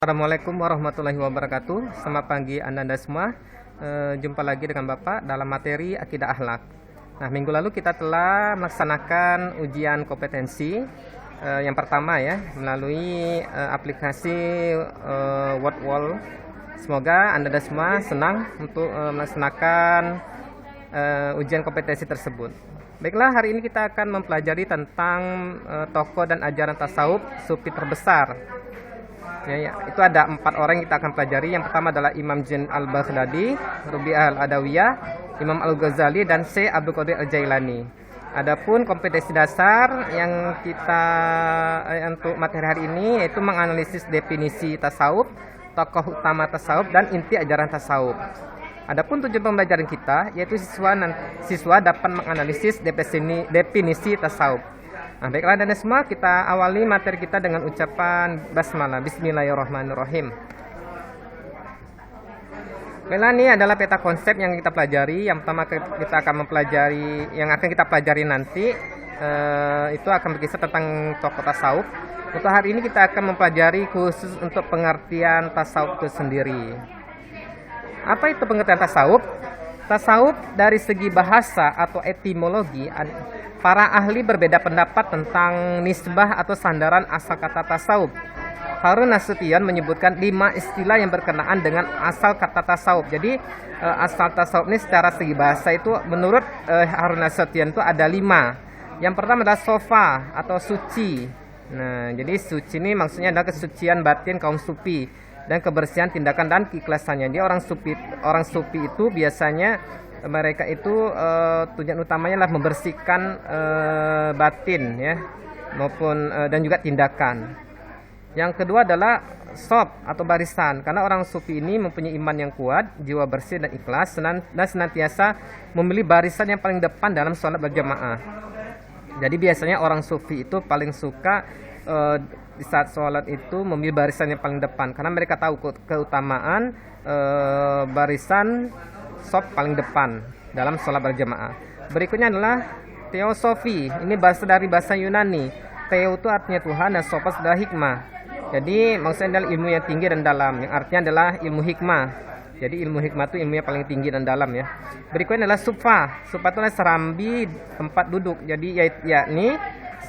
Assalamualaikum warahmatullahi wabarakatuh. Selamat pagi Anda semua. Jumpa lagi dengan Bapak dalam materi Akidah Akhlak. Nah, minggu lalu kita telah melaksanakan ujian kompetensi yang pertama ya melalui aplikasi Wordwall. Semoga Anda semua senang untuk melaksanakan ujian kompetensi tersebut. Baiklah, hari ini kita akan mempelajari tentang tokoh dan ajaran tasawuf sufi terbesar. Ya, itu ada 4 orang yang kita akan pelajari. Yang pertama adalah Imam Junaid al-Baghdadi, Rubi'ah al-Adawiyah, Imam al-Ghazali, dan Syekh Abdul Qadir al-Jailani. Adapun kompetensi dasar yang kita untuk materi hari ini yaitu menganalisis definisi tasawuf, tokoh utama tasawuf, dan inti ajaran tasawuf. Adapun tujuan pembelajaran kita yaitu siswa dapat menganalisis definisi tasawuf. Nah, baiklah dan semua, kita awali materi kita dengan ucapan basmalah. Bismillahirrahmanirrahim. Baiklah, ini adalah peta konsep yang kita pelajari. Yang pertama kita akan mempelajari, yang akan kita pelajari nanti itu akan berkisah tentang tokoh tasawuf. Untuk hari ini kita akan mempelajari khusus untuk pengertian tasawuf itu sendiri. Apa itu pengertian tasawuf? Tasawuf dari segi bahasa atau etimologi, para ahli berbeda pendapat tentang nisbah atau sandaran asal kata tasawuf. Harun Nasution menyebutkan 5 istilah yang berkenaan dengan asal kata tasawuf. Jadi asal tasawuf ini secara segi bahasa itu menurut Harun Nasution itu ada 5. Yang pertama adalah sofa atau suci. Nah, jadi suci ini maksudnya adalah kesucian batin kaum sufi dan kebersihan tindakan dan keikhlasannya. Dia orang sufi itu biasanya mereka itu tujuan utamanya adalah membersihkan batin ya maupun dan juga tindakan. Yang kedua adalah sof atau barisan, karena orang sufi ini mempunyai iman yang kuat, jiwa bersih dan ikhlas, dan senantiasa memilih barisan yang paling depan dalam sholat berjamaah. Jadi biasanya orang sufi itu paling suka di saat sholat itu memilih barisan yang paling depan, karena mereka tahu keutamaan barisan sof paling depan dalam sholat berjamaah. Berikutnya adalah teosofi. Ini bahasa dari bahasa Yunani. Theo itu artinya Tuhan dan sofos adalah hikmah. Jadi maksudnya adalah ilmu yang tinggi dan dalam, yang artinya adalah ilmu hikmah. Jadi ilmu hikmah itu ilmu yang paling tinggi dan dalam ya. Berikutnya adalah sufa. Sufa itu adalah serambi tempat duduk. Jadi yakni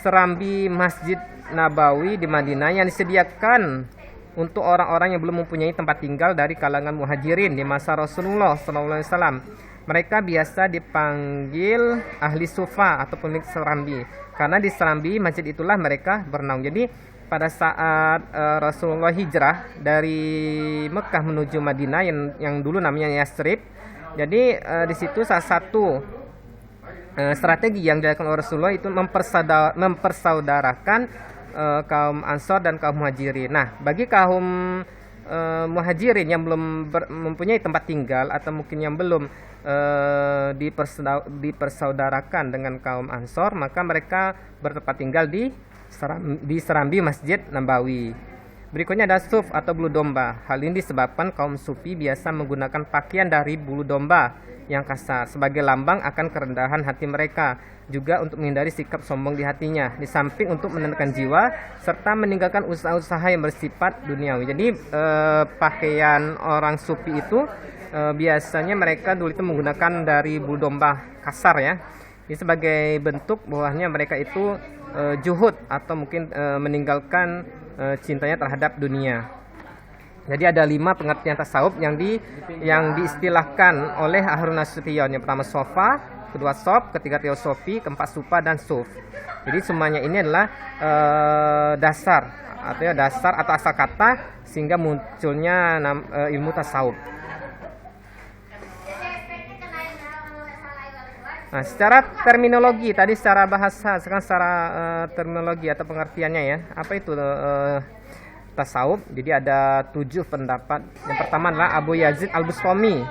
serambi Masjid Nabawi di Madinah yang disediakan untuk orang-orang yang belum mempunyai tempat tinggal dari kalangan muhajirin di masa Rasulullah SAW. Mereka biasa dipanggil ahli sufa atau pemilik serambi, karena di serambi masjid itulah mereka bernaung. Jadi pada saat Rasulullah hijrah dari Mekah menuju Madinah yang dulu namanya Yasrib, jadi di situ salah satu strategi yang dilakukan oleh Rasulullah itu mempersaudarakan kaum Ansor dan kaum Muhajirin. Nah, bagi kaum Muhajirin yang belum mempunyai tempat tinggal atau mungkin yang belum dipersaudarakan dengan kaum Ansor, maka mereka bertempat tinggal di serambi Masjid Nabawi. Berikutnya ada suf atau bulu domba. Hal ini disebabkan kaum sufi biasa menggunakan pakaian dari bulu domba yang kasar sebagai lambang akan kerendahan hati mereka, juga untuk menghindari sikap sombong di hatinya, di samping untuk menenangkan jiwa serta meninggalkan usaha-usaha yang bersifat duniawi. Jadi pakaian orang sufi itu biasanya mereka dulu itu menggunakan dari bulu domba kasar ya. Ini sebagai bentuk bahwanya mereka itu juhud atau mungkin meninggalkan cintanya terhadap dunia. Jadi ada 5 pengertian tasawuf yang diistilahkan oleh Harun Nasution. Yang pertama sofa, kedua sof, ketiga teosofi, keempat supa dan suf. Jadi semuanya ini adalah dasar atau asal kata sehingga munculnya ilmu tasawuf. Nah, secara terminologi tadi secara bahasa, sekarang secara terminologi atau pengertiannya ya. Apa itu tasawuf? Jadi ada 7 pendapat. Yang pertama adalah Abu Yazid Al-Bustami,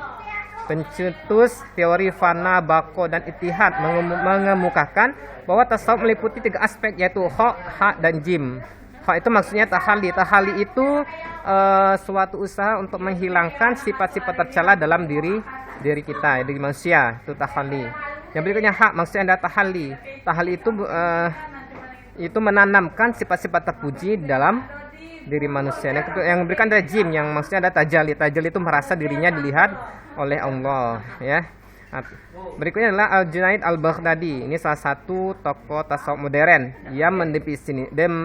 pencetus teori fana, bako, dan ittihad, mengemukakan bahwa tasawuf meliputi 3 aspek, yaitu kha, ha, dan jim. Kha itu maksudnya tahalli. Tahalli itu suatu usaha untuk menghilangkan sifat-sifat tercela dalam diri kita, diri manusia, itu tahalli. Yang berikutnya hak, maksudnya adalah tahalli. Tahalli itu menanamkan sifat-sifat terpuji dalam diri manusia. Yang berikan adalah jim, yang maksudnya ada tajalli. Tajalli itu merasa dirinya dilihat oleh Allah, ya. Berikutnya adalah Al-Junaid Al-Baghdadi. Ini salah satu tokoh tasawuf modern yang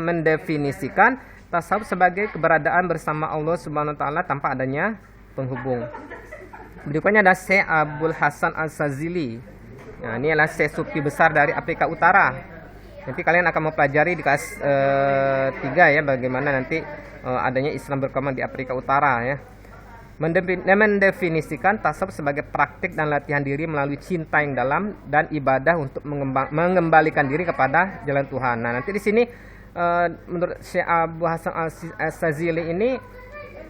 mendefinisikan tasawuf sebagai keberadaan bersama Allah Subhanahu wa taala tanpa adanya penghubung. Berikutnya ada Syekh Abdul Hasan Al-Shazili. Nah, ini adalah Syekh Sufi besar dari Afrika Utara. Nanti kalian akan mempelajari di kelas 3 ya, bagaimana nanti adanya Islam berkembang di Afrika Utara ya. Mendefinisikan tasawuf sebagai praktik dan latihan diri melalui cinta yang dalam dan ibadah untuk mengembalikan diri kepada jalan Tuhan. Nah, nanti di sini menurut Syekh Abu Hasan Al-Shazili ini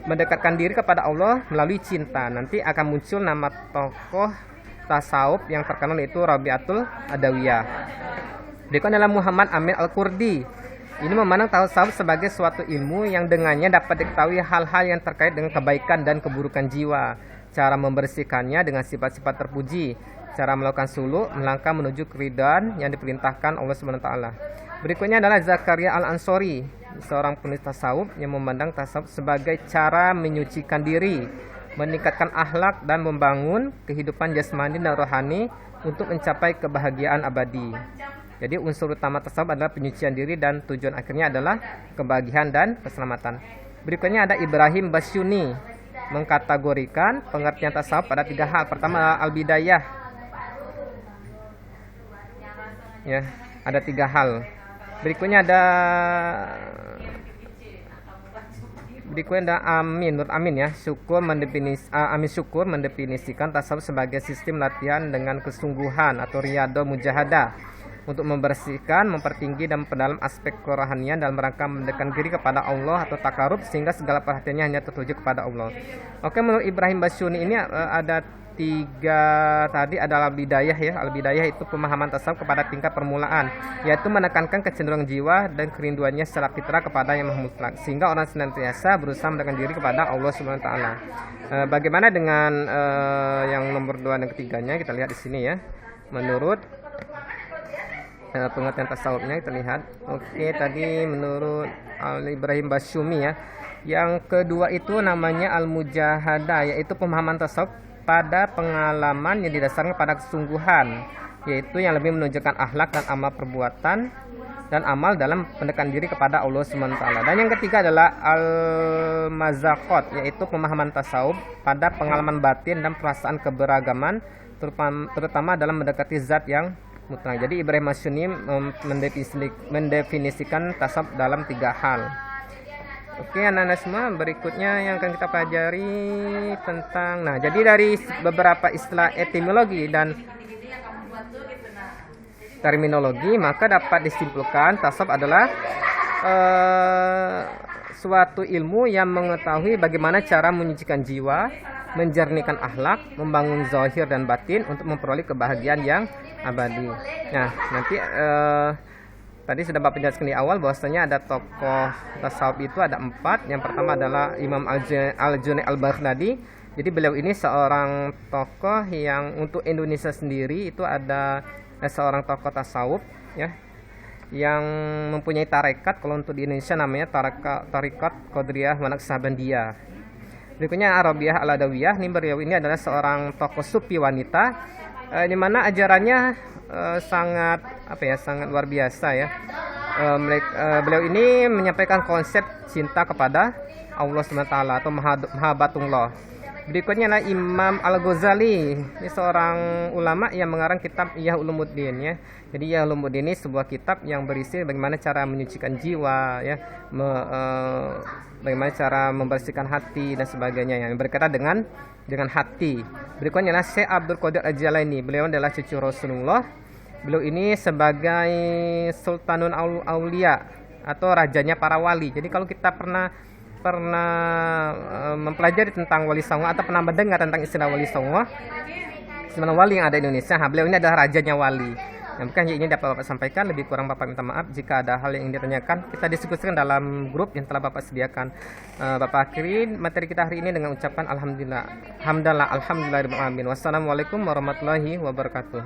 mendekatkan diri kepada Allah melalui cinta. Nanti akan muncul nama tokoh tasawuf yang terkenal, yaitu Rabi'atul Adawiyah. Berikutnya adalah Muhammad Amin Al-Kurdi. Ini memandang tasawuf sebagai suatu ilmu yang dengannya dapat diketahui hal-hal yang terkait dengan kebaikan dan keburukan jiwa, cara membersihkannya dengan sifat-sifat terpuji, cara melakukan suluk, melangkah menuju keridhaan yang diperintahkan Allah Subhanahu wa taala. Berikutnya adalah Zakaria Al-Ansori, seorang penulis tasawuf yang memandang tasawuf sebagai cara menyucikan diri, meningkatkan akhlak dan membangun kehidupan jasmani dan rohani untuk mencapai kebahagiaan abadi. Jadi unsur utama tasawuf adalah penyucian diri dan tujuan akhirnya adalah kebahagiaan dan keselamatan. Berikutnya ada Ibrahim Basyuni, mengkategorikan pengertian tasawuf pada 3 hal. Pertama, al-bidayah. Ya, ada 3 hal. Berikutnya ada Amin, Nur Amin ya. Amin Syukur mendefinisikan tasawuf sebagai sistem latihan dengan kesungguhan atau riyadhah mujahadah untuk membersihkan, mempertinggi dan memperdalam aspek kerohanian dalam rangka mendekatkan diri kepada Allah atau takarub sehingga segala perhatiannya hanya tertuju kepada Allah. Oke, menurut Ibrahim Basyuni ini ada 3 tadi adalah bidayah ya. Al-bidayah itu pemahaman tasawuf kepada tingkat permulaan, yaitu menekankan kecenderungan jiwa dan kerinduannya secara fitrah kepada yang maha mutlak sehingga orang senantiasa berusaha mendekatkan diri kepada Allah Subhanahu wa taala. Bagaimana dengan yang nomor 2 dan ketiganya? Kita lihat di sini ya. Menurut pengertian tasawufnya kita lihat. Oke, tadi menurut Ibrahim Basyumi ya. Yang kedua itu namanya al-mujahadah, yaitu pemahaman tasawuf pada pengalaman yang didasarkan pada kesungguhan, yaitu yang lebih menunjukkan akhlak dan amal perbuatan dan amal dalam pendekatan diri kepada Allah Subhanahu wa taala. Dan yang ketiga adalah al-mazaqat, yaitu pemahaman tasawuf pada pengalaman batin dan perasaan keberagaman terutama dalam mendekati zat yang mutlak. Jadi Ibrahim Basyuni mendefinisikan tasawuf dalam 3 hal. Oke, anak-anak semua, berikutnya yang akan kita pelajari tentang, nah, jadi dari beberapa istilah etimologi dan terminologi, maka dapat disimpulkan tasawuf adalah suatu ilmu yang mengetahui bagaimana cara menyucikan jiwa, menjernihkan akhlak, membangun zahir dan batin untuk memperoleh kebahagiaan yang abadi. Nah, nanti tadi sudah Bapak jelaskan di awal bahwasanya ada tokoh tasawuf itu ada 4. Yang pertama adalah Imam Al-Junaid Al-Baghdadi. Jadi beliau ini seorang tokoh yang untuk Indonesia sendiri itu ada seorang tokoh tasawuf ya yang mempunyai tarekat. Kalau untuk di Indonesia namanya Tarekat Qadiriyah Manaqsabandiyah. Berikutnya Arabiah Al-Adawiyah. Beliau ini adalah seorang tokoh sufi wanita di mana ajarannya sangat sangat luar biasa ya. Beliau ini menyampaikan konsep cinta kepada Allah SWT atau mahabbatullah. Berikutnya adalah Imam Al-Ghazali. Ini seorang ulama yang mengarang kitab Ihya Ulumuddin ya. Jadi Ihya Ulumuddin ini sebuah kitab yang berisi bagaimana cara menyucikan jiwa ya, bagaimana cara membersihkan hati dan sebagainya yang berkaitan dengan hati. Berikutnya adalah Syekh Abdul Qadir Al-Jilani. Beliau adalah cucu Rasulullah. Beliau ini sebagai Sultanul Aulia atau rajanya para wali. Jadi kalau kita pernah mempelajari tentang wali songo atau pernah mendengar tentang istilah wali songo, istilah wali yang ada di Indonesia, beliau ini adalah rajanya wali. Yang bukan ini dapat Bapak sampaikan, lebih kurang Bapak minta maaf jika ada hal yang ingin ditanyakan. Kita diskusikan dalam grup yang telah Bapak sediakan. Bapak akhiri materi kita hari ini dengan ucapan alhamdulillah. Alhamdulillahirabbil alamin. Wassalamualaikum warahmatullahi wabarakatuh.